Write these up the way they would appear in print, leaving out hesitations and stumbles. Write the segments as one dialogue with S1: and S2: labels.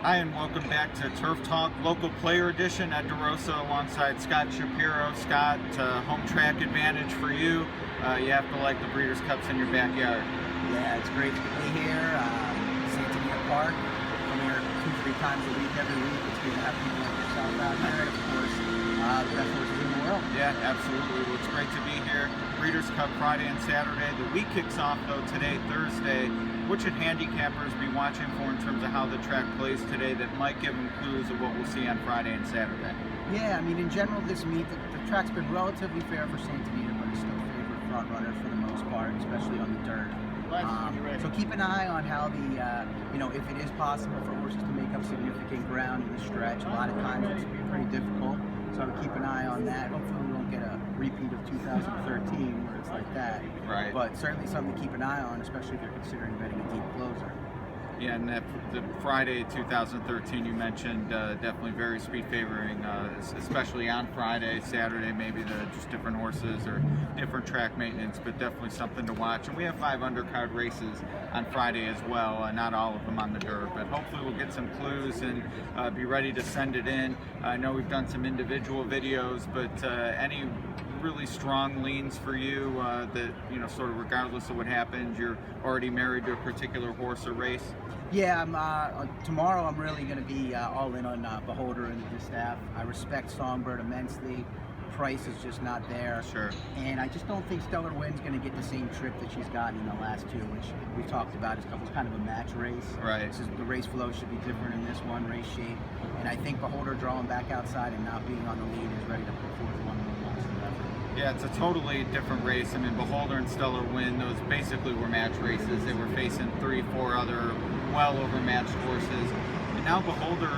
S1: Hi, and welcome back to Turf Talk Local Player Edition at DeRosa alongside Scott Shapiro. Scott, home track advantage for you. You have to like the Breeders' Cups in your backyard.
S2: Yeah, it's great to be here. Santa Anita Park. Come here 2-3 times a week every week. It's good to have people like yourself out here. And of course, the best horses in the world.
S1: Yeah, absolutely. Well, it's great to be here. Breeders' Cup Friday and Saturday. The week kicks off, though, today, Thursday. What should handicappers be watching for in terms of how the track plays today that might give them clues of what we'll see on Friday and Saturday?
S2: Yeah, I mean, in general, this meet, the track's been relatively fair for Santa Anita, but it's still favored front runner for the most part, especially on the dirt. So keep an eye on how the, if it is possible for horses to make up significant ground in the stretch. A lot of times it's pretty difficult, so I would keep an eye on that. Hopefully we won't get a repeat of 2013 where it's like that.
S1: Right.
S2: But certainly something to keep an eye on, especially if you're considering betting a deep closer.
S1: Yeah, and the Friday 2013 you mentioned, definitely very speed favoring, especially on Friday. Saturday maybe just different horses or different track maintenance, but definitely something to watch. And we have 5 undercard races on Friday as well, not all of them on the dirt, but hopefully we'll get some clues and be ready to send it in. I know we've done some individual videos, but any really strong leans for you that, sort of regardless of what happens, you're already married to a particular horse or race?
S2: Yeah, tomorrow I'm really going to be all in on Beholder and the Distaff. I respect Songbird immensely. Price is just not there.
S1: Sure.
S2: And I just don't think Stellar Wind's going to get the same trip that she's gotten in the last two, which we've talked about. It's kind of a match race.
S1: Right.
S2: The race flow should be different in this one, race shape. And I think Beholder drawing back outside and not being on the lead is ready to put forth one of the monster effort.
S1: Yeah, it's a totally different race. I mean, Beholder and Stellar Wind, those basically were match races. They were facing 3-4 other well overmatched horses. And now Beholder,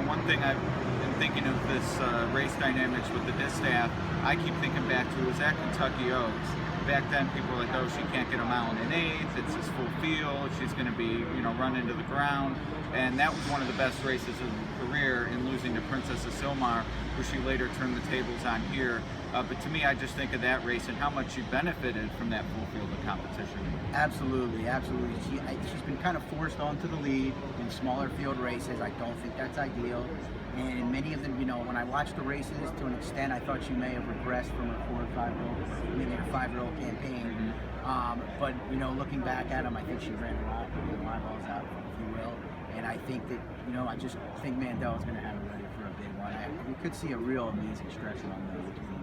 S1: one thing I've been thinking of this race dynamics with the Distaff, I keep thinking back to was at Kentucky Oaks. Back then people were like, oh, she can't get a mile and an eighth, it's this full field, she's going to be, run into the ground. And that was one of the best races of her career in losing to Princess of Silmar, who she later turned the tables on here. But to me, I just think of that race and how much she benefited from that full field of competition.
S2: Absolutely, absolutely. She's been kind of forced onto the lead in smaller field races. I don't think that's ideal. And in many of them, when I watched the races, to an extent, I thought she may have regressed from her 4- or 5-year-old, maybe her 5-year-old campaign. But looking back at them, I think she ran a lot, eyeballs out, if you will. And I think that, I just think Mandel's going to have it ready for a big one. We could see a real amazing stretch run there between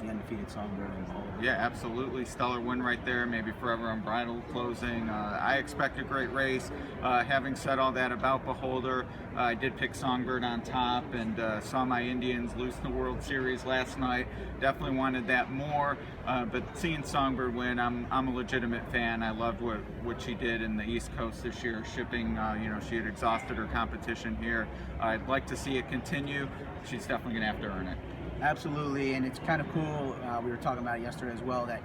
S2: the undefeated Songbird and Beholder.
S1: Yeah, absolutely. Stellar Win right there, maybe Forever Unbridled closing. I expect a great race. Having said all that about Beholder, I did pick Songbird on top and saw my Indians lose the World Series last night. Definitely wanted that more, but seeing Songbird win, I'm a legitimate fan. I loved what she did in the East Coast this year, shipping, she had exhausted her competition here. I'd like to see it continue. She's definitely going to have to earn it.
S2: Absolutely, and it's kind of cool. We were talking about it yesterday as well. That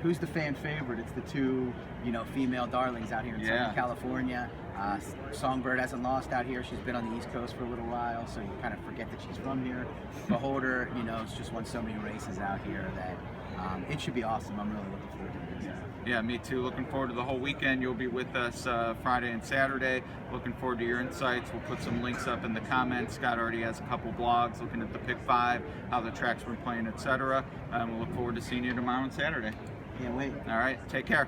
S2: who's the fan favorite? It's the two female darlings out here in Southern California. Songbird hasn't lost out here. She's been on the East Coast for a little while, so you kind of forget that she's from here. Beholder, it's just won so many races out here that it should be awesome. I'm really looking forward to this.
S1: Yeah, me too. Looking forward to the whole weekend. You'll be with us Friday and Saturday. Looking forward to your insights. We'll put some links up in the comments. Scott already has a couple blogs looking at the Pick 5, how the track's been playing, etc. And we'll look forward to seeing you tomorrow and Saturday.
S2: Can't wait.
S1: All right, take care.